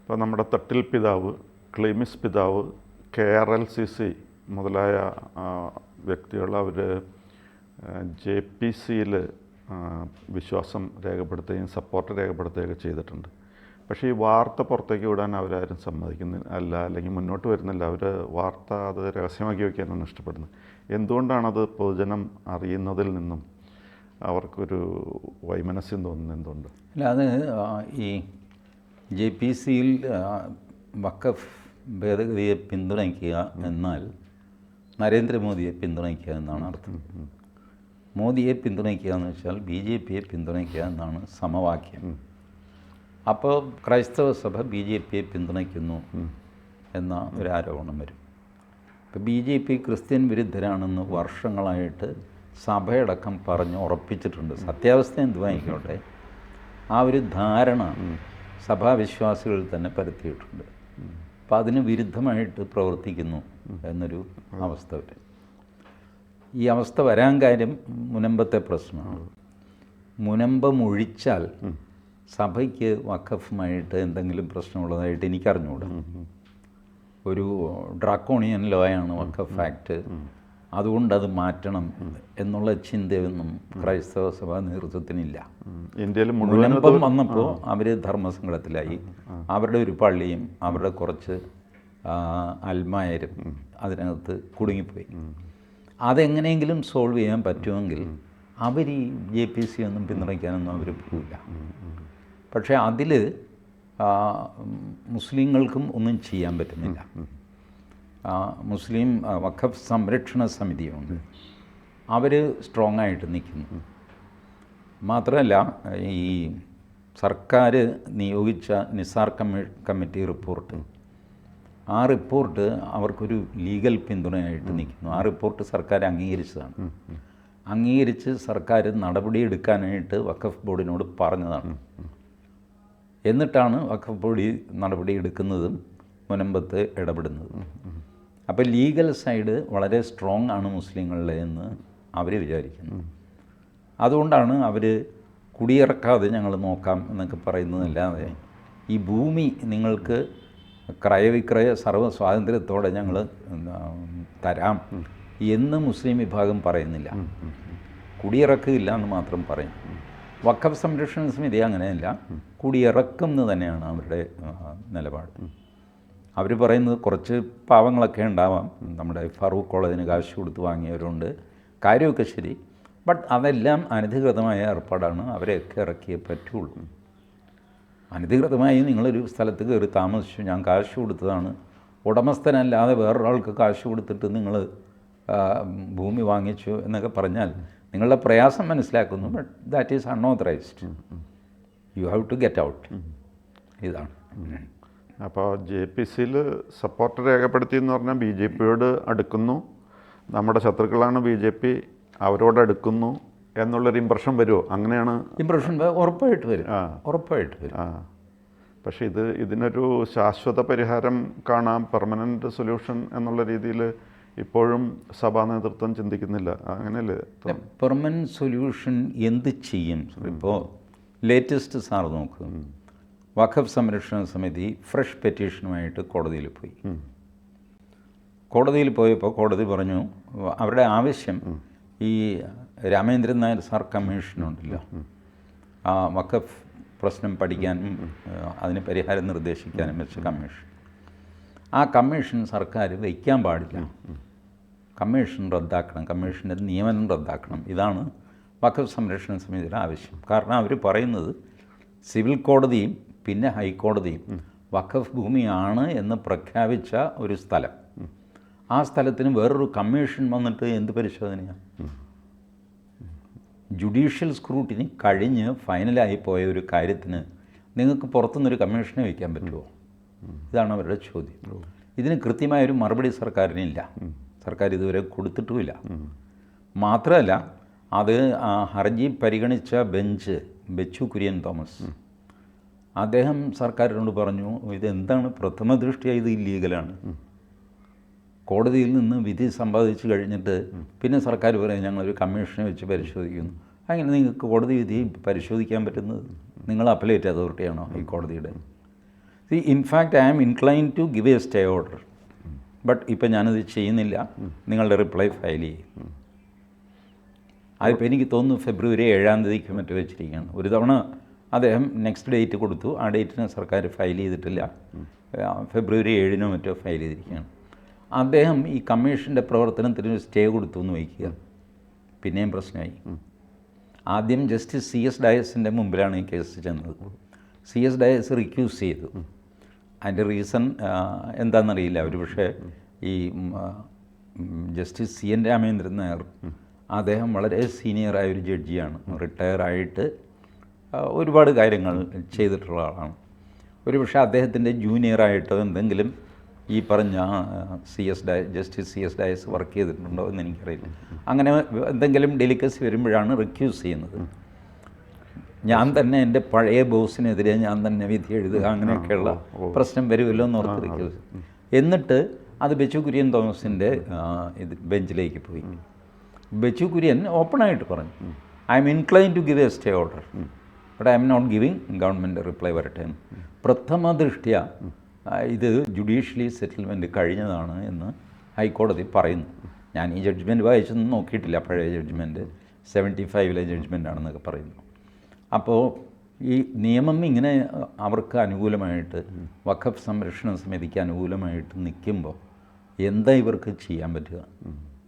ഇപ്പോൾ നമ്മുടെ തട്ടിൽ പിതാവ്, ക്ലീമിസ് പിതാവ്, KRLCC മുതലായ വ്യക്തികൾ അവർ JPCയിൽ വിശ്വാസം രേഖപ്പെടുത്തുകയും സപ്പോർട്ട് രേഖപ്പെടുത്തുകയൊക്കെ ചെയ്തിട്ടുണ്ട്. പക്ഷേ ഈ വാർത്ത പുറത്തേക്ക് വിടാൻ അവരാരും സമ്മതിക്കുന്നില്ല, അല്ലെങ്കിൽ മുന്നോട്ട് വരുന്നില്ല. അവർ വാർത്ത അത് രഹസ്യമാക്കി വയ്ക്കാനാണ് ഇഷ്ടപ്പെടുന്നത്. എന്തുകൊണ്ടാണത് പൊതുജനം അറിയുന്നതിൽ നിന്നും അവർക്കൊരു വൈമനസ്യം തോന്നുന്നത് എന്തുകൊണ്ട്? അല്ല, അത് ഈ JPCയിൽ വഖഫ് ഭേദഗതിയെ പിന്തുണയ്ക്കുക എന്നാൽ നരേന്ദ്രമോദിയെ പിന്തുണയ്ക്കുക എന്നാണ് അർത്ഥം. മോദിയെ പിന്തുണയ്ക്കുക എന്ന് വെച്ചാൽ BJPയെ പിന്തുണയ്ക്കുക എന്നാണ് സമവാക്യം. അപ്പോൾ ക്രൈസ്തവ സഭ BJPയെ പിന്തുണയ്ക്കുന്നു എന്ന ഒരു ആരോപണം വരും. ഇപ്പോൾ BJP ക്രിസ്ത്യൻ വിരുദ്ധരാണെന്ന് വർഷങ്ങളായിട്ട് സഭയടക്കം പറഞ്ഞ് ഉറപ്പിച്ചിട്ടുണ്ട്. സത്യാവസ്ഥ എന്തുവായിക്കോട്ടെ, ആ ഒരു ധാരണ സഭാവിശ്വാസികളിൽ തന്നെ പരത്തിയിട്ടുണ്ട്. അപ്പോൾ അതിന് വിരുദ്ധമായിട്ട് പ്രവർത്തിക്കുന്നു എന്നൊരു അവസ്ഥ വരും. ഈ അവസ്ഥ വരാൻ കാര്യം മുനമ്പത്തെ പ്രശ്നമാണ്. മുനമ്പമൊഴിച്ചാൽ സഭയ്ക്ക് വഖഫുമായിട്ട് എന്തെങ്കിലും പ്രശ്നമുള്ളതായിട്ട് എനിക്കറിഞ്ഞുകൂടാ. ഒരു ഡ്രാക്കോണിയൻ ലോയാണ് വഖഫ് ആക്ട്, അതുകൊണ്ടത് മാറ്റണം എന്നുള്ള ചിന്തയൊന്നും ക്രൈസ്തവ സഭാ നേതൃത്വത്തിനില്ല. ഇന്ത്യയിൽ മുനമ്പം വന്നപ്പോൾ അവർ ധർമ്മസങ്കടത്തിലായി. അവരുടെ ഒരു പള്ളിയും അവരുടെ കുറച്ച് അൽമായരും അതിനകത്ത് കുടുങ്ങിപ്പോയി. അതെങ്ങനെയെങ്കിലും സോൾവ് ചെയ്യാൻ പറ്റുമെങ്കിൽ അവർ ഈ JPC ഒന്നും പിന്തുണയ്ക്കാനൊന്നും അവർ പോവില്ല. പക്ഷേ അതിൽ മുസ്ലിങ്ങൾക്കും ഒന്നും ചെയ്യാൻ പറ്റുന്നില്ല. മുസ്ലിം വഖഫ് സംരക്ഷണ സമിതിയുണ്ട്, അവർ സ്ട്രോങ് ആയിട്ട് നിൽക്കുന്നു. മാത്രമല്ല, ഈ സർക്കാർ നിയോഗിച്ച നിസാർ കമ്മിറ്റി റിപ്പോർട്ട്, ആ റിപ്പോർട്ട് അവർക്കൊരു ലീഗൽ പിന്തുണയായിട്ട് നിൽക്കുന്നു. ആ റിപ്പോർട്ട് സർക്കാർ അംഗീകരിച്ചതാണ്. അംഗീകരിച്ച് സർക്കാർ നടപടിയെടുക്കാനായിട്ട് വഖഫ് ബോർഡിനോട് പറഞ്ഞതാണ്. എന്നിട്ടാണ് വഖഫ് ബോർഡ് നടപടി എടുക്കുന്നതും മുനമ്പത്ത് ഇടപെടുന്നതും. അപ്പോൾ ലീഗൽ സൈഡ് വളരെ സ്ട്രോങ് ആണ് മുസ്ലിങ്ങളുടെ എന്ന് അവർ വിചാരിക്കുന്നു. അതുകൊണ്ടാണ് അവർ കുടിയിറക്കാതെ ഞങ്ങൾ നോക്കാം എന്നൊക്കെ പറയുന്നതല്ലാതെ ഈ ഭൂമി നിങ്ങൾക്ക് ക്രയവിക്രയ സർവ്വ സ്വാതന്ത്ര്യത്തോടെ ഞങ്ങൾ തരാം എന്ന് മുസ്ലിം വിഭാഗം പറയുന്നില്ല. കുടിയിറക്കില്ല എന്ന് മാത്രം പറയും. വഖഫ് സംരക്ഷണ സമിതി അങ്ങനെയല്ല, കുടിയിറക്കും എന്ന് തന്നെയാണ് അവരുടെ നിലപാട്. അവർ പറയുന്നത് കുറച്ച് പാവങ്ങളൊക്കെ ഉണ്ടാവാം, നമ്മുടെ ഫറൂഖ് കോളേജിന് കാശ് കൊടുത്ത് വാങ്ങിയവരുണ്ട്, കാര്യമൊക്കെ ശരി. ബട്ട് അതെല്ലാം അനധികൃതമായ ഏർപ്പാടാണ്, അവരെയൊക്കെ ഇറക്കിയേ പറ്റുള്ളൂ. അനധികൃതമായി നിങ്ങളൊരു സ്ഥലത്ത് കയറി താമസിച്ചു, ഞാൻ കാശ് കൊടുത്തതാണ്, ഉടമസ്ഥനല്ലാതെ വേറൊരാൾക്ക് കാശ് കൊടുത്തിട്ട് നിങ്ങൾ ഭൂമി വാങ്ങിച്ചു എന്നൊക്കെ പറഞ്ഞാൽ നിങ്ങളുടെ പ്രയാസം മനസ്സിലാക്കുന്നു. But that is unauthorized. You have to get out. ഇതാണ്. അപ്പോൾ JPCയിൽ സപ്പോർട്ട് രേഖപ്പെടുത്തി എന്ന് പറഞ്ഞാൽ BJPയോട് അടുക്കുന്നു, നമ്മുടെ ശത്രുക്കളാണ് BJP, അവരോട് അടുക്കുന്നു എന്നുള്ളൊരു ഇമ്പ്രഷൻ വരുമോ? അങ്ങനെയാണ് ഇമ്പ്രഷൻ ഉറപ്പായിട്ട് വരും. ഉറപ്പായിട്ട് വരും. പക്ഷേ ഇതിനൊരു ശാശ്വത പരിഹാരം കാണാം, പെർമനൻ്റ് സൊല്യൂഷൻ എന്നുള്ള രീതിയിൽ ഇപ്പോഴും സഭാ നേതൃത്വം ചിന്തിക്കുന്നില്ല. അങ്ങനെയല്ലേ? പെർമനൻ്റ് സൊല്യൂഷൻ എന്ത് ചെയ്യും? ഇപ്പോൾ ലേറ്റസ്റ്റ് സാർ നോക്കുക, വഖഫ് സംരക്ഷണ സമിതി ഫ്രഷ് പെറ്റീഷനുമായിട്ട് കോടതിയിൽ പോയി. കോടതിയിൽ പോയപ്പോൾ കോടതി പറഞ്ഞു അവരുടെ ആവശ്യം ഈ രാമേന്ദ്രൻ നായർ സാർ കമ്മീഷനുണ്ടല്ലോ, ആ വഖഫ് പ്രശ്നം പഠിക്കാനും അതിന് പരിഹാരം നിർദ്ദേശിക്കാനും വെച്ച കമ്മീഷൻ, ആ കമ്മീഷൻ സർക്കാർ വയ്ക്കാൻ പാടില്ല. കമ്മീഷൻ റദ്ദാക്കണം, കമ്മീഷൻ്റെ നിയമനം റദ്ദാക്കണം. ഇതാണ് വഖഫ് സംരക്ഷണ സമിതിയുടെ ആവശ്യം. കാരണം അവർ പറയുന്നത് സിവിൽ കോടതിയും പിന്നെ ഹൈക്കോടതിയും വഖഫ് ഭൂമിയാണ് എന്ന് പ്രഖ്യാപിച്ച ഒരു സ്ഥലം, ആ സ്ഥലത്തിന് വേറൊരു കമ്മീഷൻ വന്നിട്ട് എന്ത് പരിശോധനയാണ്? ജുഡീഷ്യൽ സ്ക്രൂട്ടിനി കഴിഞ്ഞ് ഫൈനലായി പോയ ഒരു കാര്യത്തിന് നിങ്ങൾക്ക് പുറത്തുനിന്നൊരു കമ്മീഷനെ വയ്ക്കാൻ പറ്റുമോ? ഇതാണ് അവരുടെ ചോദ്യം. ഇതിന് കൃത്യമായൊരു മറുപടി സർക്കാരിനില്ല. സർക്കാർ ഇതുവരെ കൊടുത്തിട്ടുമില്ല. മാത്രമല്ല, അത് ഹർജി പരിഗണിച്ച ബെഞ്ച് ബെച്ചു കുര്യൻ തോമസ്, അദ്ദേഹം സർക്കാരിനോട് പറഞ്ഞു ഇതെന്താണ് പ്രഥമ ദൃഷ്ടിയ ഇത് ഇല്ലീഗലാണ്. കോടതിയിൽ നിന്ന് വിധി സമ്പാദിച്ചു കഴിഞ്ഞിട്ട് പിന്നെ സർക്കാർ പറയും ഞങ്ങളൊരു കമ്മീഷനെ വെച്ച് പരിശോധിക്കുന്നു. അങ്ങനെ നിങ്ങൾക്ക് കോടതി വിധി പരിശോധിക്കാൻ പറ്റുന്നത് നിങ്ങൾ അപ്പലേറ്റ് അതോറിറ്റിയാണോ ഹൈക്കോടതിയുടെ? In fact I am incline to give a stay order. But ഇപ്പം ഞാനത് ചെയ്യുന്നില്ല, നിങ്ങളുടെ റിപ്ലൈ ഫയൽ ചെയ്യും. അതിപ്പോൾ എനിക്ക് തോന്നുന്നു ഫെബ്രുവരി 7-ാം തീയതിക്ക് മറ്റു വെച്ചിരിക്കുകയാണ്. ഒരു തവണ അദ്ദേഹം നെക്സ്റ്റ് ഡേറ്റ് കൊടുത്തു, ആ ഡേറ്റിന് സർക്കാർ ഫയൽ ചെയ്തിട്ടില്ല. ഫെബ്രുവരി 7-നോ മറ്റോ ഫയൽ ചെയ്തിരിക്കുകയാണ്. അദ്ദേഹം ഈ കമ്മീഷൻ്റെ പ്രവർത്തനത്തിന് സ്റ്റേ കൊടുത്തു എന്ന് വയ്ക്കുക, പിന്നെയും പ്രശ്നമായി. ആദ്യം ജസ്റ്റിസ് CS ഡയസിൻ്റെ മുമ്പിലാണ് ഈ കേസ് ചെന്നത്. CS ഡയസ് റിക്യൂസ് ചെയ്തു. അതിൻ്റെ റീസൺ എന്താണെന്നറിയില്ല. ഒരു പക്ഷേ ഈ ജസ്റ്റിസ് CN രാമേന്ദ്രൻ നായർ, അദ്ദേഹം വളരെ സീനിയറായ ഒരു ജഡ്ജിയാണ്, റിട്ടയറായിട്ട് ഒരുപാട് കാര്യങ്ങൾ ചെയ്തിട്ടുള്ള ആളാണ്. ഒരു പക്ഷേ അദ്ദേഹത്തിൻ്റെ ജൂനിയറായിട്ടോ എന്തെങ്കിലും ഈ പറഞ്ഞ ജസ്റ്റിസ് CS ഡയസ് വർക്ക് ചെയ്തിട്ടുണ്ടോ എന്ന് എനിക്കറിയില്ല. അങ്ങനെ എന്തെങ്കിലും ഡെലിക്കസി വരുമ്പോഴാണ് റിക്യൂസ് ചെയ്യുന്നത്. ഞാൻ തന്നെ എൻ്റെ പഴയ ബോസിനെതിരെ ഞാൻ തന്നെ വിധി എഴുതുക, അങ്ങനെയൊക്കെയുള്ള പ്രശ്നം വരുമല്ലോ എന്ന് ഓർത്ത് റിക്യൂസ്. എന്നിട്ട് അത് ബെച്ചു കുര്യൻ തോമസിൻ്റെ ബെഞ്ചിലേക്ക് പോയി. ബെച്ചു കുര്യൻ ഓപ്പണായിട്ട് പറഞ്ഞു, I am incline to give a stay order, but I am not giving government reply വരട്ടെ. പ്രഥമ ദൃഷ്ട്യ ഇത് ജുഡീഷ്യലി സെറ്റിൽമെൻറ്റ് കഴിഞ്ഞതാണ് എന്ന് ഹൈക്കോടതി പറയുന്നു. ഞാൻ ഈ ജഡ്ജ്മെൻറ്റ് വായിച്ചൊന്നും നോക്കിയിട്ടില്ല, പഴയ ജഡ്ജ്മെൻറ്റ് 75-ലെ ജഡ്ജ്മെൻറ്റാണെന്നൊക്കെ പറയുന്നു. അപ്പോൾ ഈ നിയമം ഇങ്ങനെ അവർക്ക് അനുകൂലമായിട്ട്, വഖഫ് സംരക്ഷണ സമിതിക്ക് അനുകൂലമായിട്ട് നിൽക്കുമ്പോൾ എന്താ ഇവർക്ക് ചെയ്യാൻ പറ്റുക?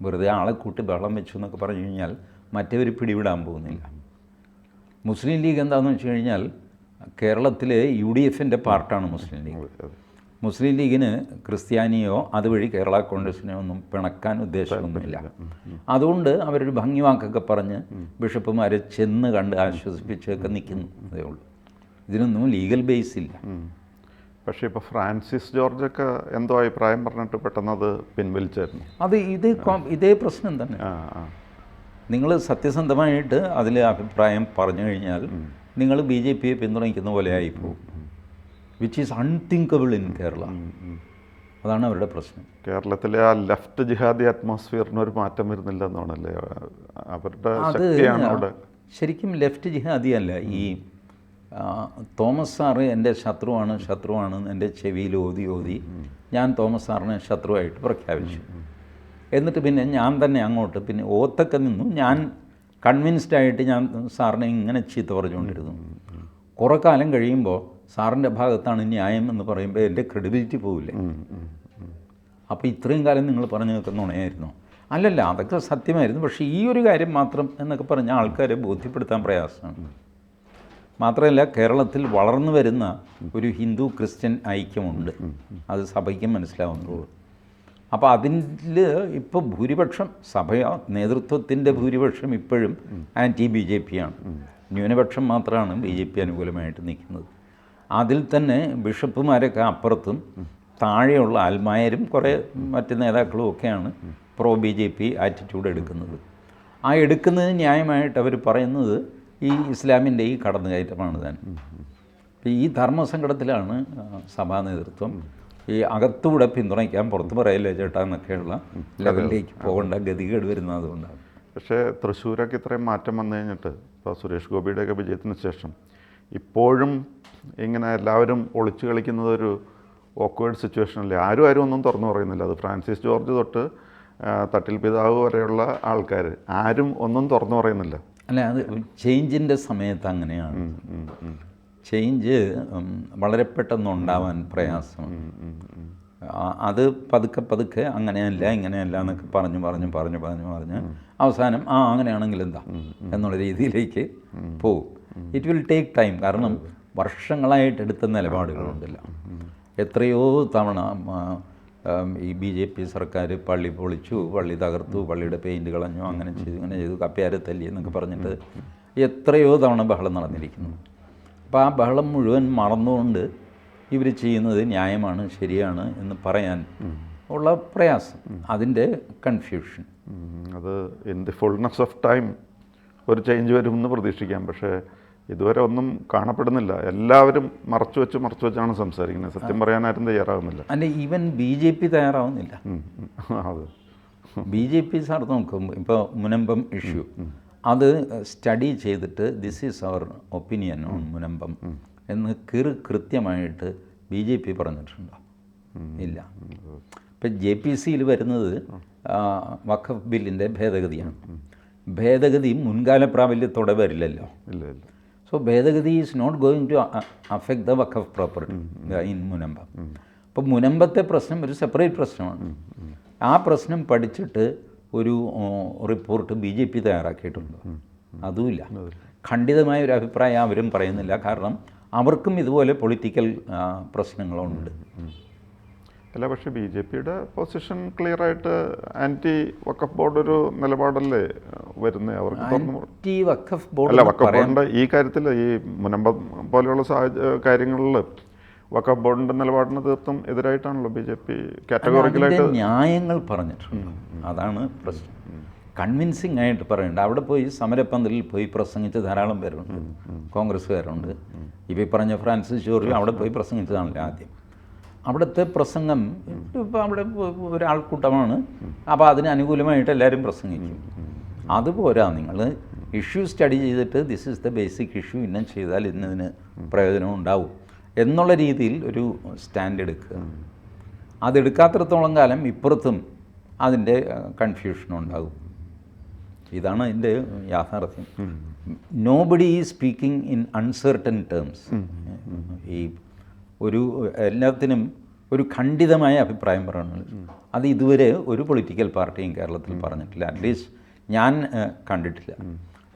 വെറുതെ ആളെ കൂട്ടി ബഹളം വെച്ചു എന്നൊക്കെ പറഞ്ഞു കഴിഞ്ഞാൽ മറ്റവർ പിടിവിടാൻ പോകുന്നില്ല. മുസ്ലിം ലീഗ് എന്താണെന്ന് വെച്ച് കഴിഞ്ഞാൽ കേരളത്തിലെ UDFൻ്റെ പാർട്ടാണ് മുസ്ലിം ലീഗ്. മുസ്ലിം ലീഗിന് ക്രിസ്ത്യാനിയോ അതുവഴി കേരള കോൺഗ്രസിനെയോ ഒന്നും പിണക്കാൻ ഉദ്ദേശമൊന്നുമില്ല. അതുകൊണ്ട് അവരൊരു ഭംഗിവാക്കൊക്കെ പറഞ്ഞ് ബിഷപ്പുമാരെ ചെന്ന് കണ്ട് ആശ്വസിപ്പിച്ചൊക്കെ നിൽക്കുന്നു, അതേ ഉള്ളൂ. ഇതിനൊന്നും ലീഗൽ ബേസ് ഇല്ല. പക്ഷേ ഇപ്പോൾ ഫ്രാൻസിസ് ജോർജൊക്കെ എന്തോ അഭിപ്രായം പറഞ്ഞിട്ട് പെട്ടെന്ന് അത് പിൻവലിച്ചായിരുന്നു. അത് ഇതേ പ്രശ്നം തന്നെ. നിങ്ങൾ സത്യസന്ധമായിട്ട് അതിൽ അഭിപ്രായം പറഞ്ഞു കഴിഞ്ഞാൽ നിങ്ങൾ BJPയെ പിന്തുണയ്ക്കുന്ന പോലെ ആയിപ്പോകും, which is unthinkable in Kerala. അതാണ് അവരുടെ പ്രശ്നം. കേരളത്തിലെ ആ ലെഫ്റ്റ് ജിഹാദി അറ്റ്മോസ്ഫിയറിനൊരു മാറ്റം വരുന്നില്ല എന്നാണല്ലേ അവരുടെ ശക്തിയാണ് അവിടെ. ശരിക്കും ലെഫ്റ്റ് ജിഹാദി അല്ല. ഈ തോമസ് സാറ് എൻ്റെ ശത്രുവാണ് എൻ്റെ ചെവിയിൽ ഓതി ഞാൻ തോമസ് സാറിനെ ശത്രുവായിട്ട് പ്രഖ്യാപിച്ചു. എന്നിട്ട് പിന്നെ ഞാൻ തന്നെ അങ്ങോട്ട് പിന്നെ ഓത്തൊക്കെ നിന്നു. ഞാൻ കൺവിൻസ്ഡായിട്ട് ഞാൻ സാറിനെ ഇങ്ങനെ ചീത്ത പറഞ്ഞുകൊണ്ടിരുന്നു. കുറേ കാലം കഴിയുമ്പോൾ സാറിൻ്റെ ഭാഗത്താണ് ന്യായം എന്ന് പറയുമ്പോൾ എൻ്റെ ക്രെഡിബിലിറ്റി പോവില്ലേ? അപ്പോൾ ഇത്രയും കാലം നിങ്ങൾ പറഞ്ഞു നിൽക്കുന്ന നുണയായിരുന്നോ? അല്ലല്ല, അതൊക്കെ സത്യമായിരുന്നു, പക്ഷേ ഈ ഒരു കാര്യം മാത്രം എന്നൊക്കെ പറഞ്ഞ ആൾക്കാരെ ബോധ്യപ്പെടുത്താൻ പ്രയാസമാണ്. മാത്രമല്ല, കേരളത്തിൽ വളർന്നു വരുന്ന ഒരു ഹിന്ദു ക്രിസ്ത്യൻ ഐക്യമുണ്ട്, അത് സഭയ്ക്കും മനസ്സിലാവുന്നുള്ളൂ. അപ്പോൾ അതിൽ ഇപ്പോൾ ഭൂരിപക്ഷം നേതൃത്വത്തിൻ്റെ ഭൂരിപക്ഷം ഇപ്പോഴും BJP ആണ്. ന്യൂനപക്ഷം മാത്രമാണ് BJP അനുകൂലമായിട്ട് നിൽക്കുന്നത്. അതിൽ തന്നെ ബിഷപ്പുമാരൊക്കെ അപ്പുറത്തും താഴെയുള്ള ആൽമായരും കുറേ മറ്റ് നേതാക്കളും ഒക്കെയാണ് BJP ആറ്റിറ്റ്യൂഡ് എടുക്കുന്നത്. ആ എടുക്കുന്നതിന് ന്യായമായിട്ട് അവർ പറയുന്നത് ഈ ഇസ്ലാമിൻ്റെ ഈ കടന്നുകയറ്റമാണ് താൻ. ഈ ധർമ്മസങ്കടത്തിലാണ് സഭാ നേതൃത്വം. ഈ അകത്തൂടെ പിന്തുണയ്ക്കാൻ പുറത്ത് പറയില്ല ചേട്ടാ എന്നൊക്കെയുള്ള ലെവലിലേക്ക് പോകേണ്ട ഗതികേട് വരുന്നത് അതുകൊണ്ടാണ്. പക്ഷേ തൃശ്ശൂരൊക്കെ ഇത്രയും മാറ്റം വന്നു കഴിഞ്ഞിട്ട് ഇപ്പോൾ സുരേഷ് ഗോപിയുടെയൊക്കെ വിജയത്തിന് ശേഷം ഇപ്പോഴും ഇങ്ങനെ എല്ലാവരും ഒളിച്ചു കളിക്കുന്നത് ഒരു ഓക്വേർഡ് സിറ്റുവേഷനല്ലേ. ആരും ഒന്നും തുറന്നു പറയുന്നില്ല. അത് ഫ്രാൻസിസ് ജോർജ് തൊട്ട് തട്ടിൽ പിതാവ് വരെയുള്ള ആൾക്കാർ ആരും ഒന്നും തുറന്നു പറയുന്നില്ല. അല്ല, അത് ചേഞ്ചിൻ്റെ സമയത്ത് അങ്ങനെയാണ്. ചേഞ്ച് വളരെ പെട്ടെന്നുണ്ടാവാൻ പ്രയാസമാണ്. അത് പതുക്കെ അങ്ങനെയല്ല ഇങ്ങനെയല്ല എന്നൊക്കെ പറഞ്ഞ് അവസാനം അങ്ങനെയാണെങ്കിൽ എന്താ എന്നുള്ള രീതിയിലേക്ക് പോകും. It will take time. കാരണം വർഷങ്ങളായിട്ട് എടുത്ത നിലപാടുകളുണ്ടല്ലോ. എത്രയോ തവണ ഈ BJP സർക്കാർ പള്ളി പൊളിച്ചു, പള്ളി തകർത്തു, പള്ളിയുടെ പെയിൻറ്റ് കളഞ്ഞു, അങ്ങനെ ചെയ്തു കപ്പയാരെ തല്ലി എന്നൊക്കെ പറഞ്ഞിട്ട് എത്രയോ തവണ ബഹളം നടന്നിരിക്കുന്നു. അപ്പോൾ ആ ബഹളം മുഴുവൻ മറന്നുകൊണ്ട് ഇവർ ചെയ്യുന്നത് ന്യായമാണ്, ശരിയാണ് എന്ന് പറയാൻ ഉള്ള പ്രയാസം, അതിൻ്റെ കൺഫ്യൂഷൻ. അത് in the fullness of time ഒരു ചേഞ്ച് വരുമെന്ന് പ്രതീക്ഷിക്കാം. പക്ഷേ ഇതുവരെ ഒന്നും കാണപ്പെടുന്നില്ല. എല്ലാവരും മറച്ചു വെച്ചാണ് സംസാരിക്കുന്നത്. സത്യം പറയാനാരും തയ്യാറാകുന്നില്ല. അല്ല, ഈവൻ BJP തയ്യാറാവുന്നില്ല. അത് BJP സാർ നോക്കും, ഇപ്പോൾ മുനമ്പം ഇഷ്യൂ അത് സ്റ്റഡി ചെയ്തിട്ട് this is our opinion on Munambam എന്ന് കൃത്യമായിട്ട് BJP പറഞ്ഞിട്ടുണ്ടോ? ഇല്ല. ഇപ്പം JPCയിൽ വരുന്നത് വഖഫ് ബില്ലിൻ്റെ ഭേദഗതിയാണ്. ഭേദഗതി മുൻകാല പ്രാബല്യത്തോടെ വരില്ലല്ലോ. ഇല്ല ഇല്ല. സോ ഭേദഗതി is not going to affect the waqf property in Munambam. അപ്പോൾ മുനമ്പത്തെ പ്രശ്നം ഒരു സെപ്പറേറ്റ് പ്രശ്നമാണ്. ആ പ്രശ്നം പഠിച്ചിട്ട് ഒരു റിപ്പോർട്ട് BJP തയ്യാറാക്കിയിട്ടുണ്ട്. അതുമില്ല. ഖണ്ഡിതമായ ഒരു അഭിപ്രായം അവരും പറയുന്നില്ല. കാരണം അവർക്കും ഇതുപോലെ പൊളിറ്റിക്കൽ പ്രശ്നങ്ങളുണ്ട്. അല്ല, പക്ഷേ BJPയുടെ പൊസിഷൻ ക്ലിയർ ആയിട്ട് ആൻറ്റി വഖഫ് ബോർഡ് ഒരു നിലപാടല്ലേ വരുന്നത്? അവർക്ക് ആൻറ്റി വഖഫ് അല്ല, ബോർഡ് വഖഫ് ബോർഡിൻ്റെ ഈ കാര്യത്തിൽ ഈ മുനമ്പം പോലെയുള്ള കാര്യങ്ങളിൽ വഖഫ് ബോർഡിൻ്റെ നിലപാടിന് തീർത്തും എതിരായിട്ടാണല്ലോ BJP കാറ്റഗോറിക്കലായിട്ട് ന്യായങ്ങൾ പറഞ്ഞിട്ടുണ്ട്. അതാണ് പ്രശ്നം. കൺവിൻസിങ് ആയിട്ട് പറയണ്ട. അവിടെ പോയി സമരപ്പന്തലിൽ പോയി പ്രസംഗിച്ച് ധാരാളം പേരുണ്ട്, കോൺഗ്രസ്സുകാരുണ്ട്. ഇപ്പോൾ ഈ പറഞ്ഞ ഫ്രാൻസിസ് ജോർജ് അവിടെ പോയി പ്രസംഗിച്ചതാണല്ലോ ആദ്യം. അവിടുത്തെ പ്രസംഗം ഇപ്പോൾ അവിടെ ഒരാൾക്കൂട്ടമാണ്, അപ്പോൾ അതിന് അനുകൂലമായിട്ട് എല്ലാവരും പ്രസംഗിക്കും. അതുപോരാ, നിങ്ങൾ ഇഷ്യൂ സ്റ്റഡി ചെയ്തിട്ട് this is the basic issue, ഇന്നും ചെയ്താൽ ഇന്നതിന് പ്രയോജനം ഉണ്ടാവും എന്നുള്ള രീതിയിൽ ഒരു സ്റ്റാൻഡ് എടുക്കുക. അതെടുക്കാത്തിടത്തോളം കാലം ഇപ്പുറത്തും അതിൻ്റെ കൺഫ്യൂഷൻ ഉണ്ടാകും. ഇതാണ് അതിൻ്റെ യാഥാർത്ഥ്യം. Nobody is speaking in uncertain terms. ഈ ഒരു എല്ലാത്തിനും ഒരു ഖണ്ഡിതമായ അഭിപ്രായം പറയുന്നത് അത് ഇതുവരെ ഒരു പൊളിറ്റിക്കൽ പാർട്ടിയും കേരളത്തിൽ പറഞ്ഞിട്ടില്ല. അറ്റ്ലീസ്റ്റ് ഞാൻ കണ്ടിട്ടില്ല.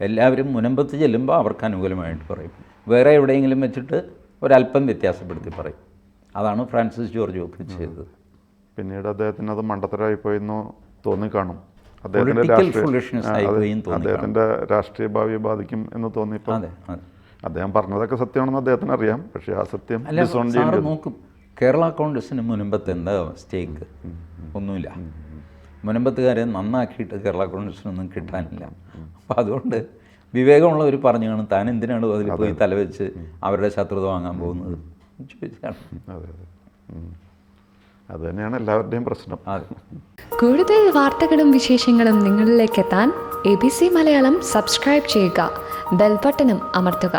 എല്ലാവരും മുനമ്പത്ത് ചെല്ലുമ്പോൾ അവർക്ക് അനുകൂലമായിട്ട് പറയും, വേറെ എവിടെയെങ്കിലും വെച്ചിട്ട് ഒരല്പം വ്യത്യാസപ്പെടുത്തി പറയും. അതാണ് ഫ്രാൻസിസ് ജോർജ് ഒക്കെ ചെയ്തത്. പിന്നീട് അദ്ദേഹത്തിന് അത് മണ്ടത്തരമായിപ്പോയെന്ന് തോന്നിക്കാണും. അദ്ദേഹത്തിൻ്റെ രാഷ്ട്രീയ ഭാവിയെ ബാധിക്കും എന്ന് തോന്നിയപ്പോൾ അദ്ദേഹം പറഞ്ഞതൊക്കെ സത്യമാണെന്ന് അദ്ദേഹത്തിന് അറിയാം. പക്ഷേ ആ സത്യം നോക്കും. കേരള കോൺഗ്രസിന് മുനമ്പത്ത് എന്താ സ്റ്റേക്ക്? ഒന്നുമില്ല. മുനമ്പത്തുകാരെ നന്നാക്കിയിട്ട് കേരള കോൺഗ്രസിനൊന്നും കിട്ടാനില്ല. അപ്പോൾ അതുകൊണ്ട് വിവേകമുള്ളവർ പറഞ്ഞു കാണും, താൻ എന്തിനാണ് അതിൽ പോയി തലവെച്ച് അവരുടെ ശത്രുത വാങ്ങാൻ പോകുന്നത് ചോദിച്ചാണ്. അതെ അതെ, അത് തന്നെയാണ് എല്ലാവരുടെയും പ്രശ്നം. കൂടുതൽ വാർത്തകളും വിശേഷങ്ങളും നിങ്ങളിലേക്ക് എത്താൻ ABC മലയാളം സബ്സ്ക്രൈബ് ചെയ്യുക, ബെൽ ബട്ടണും അമർത്തുക.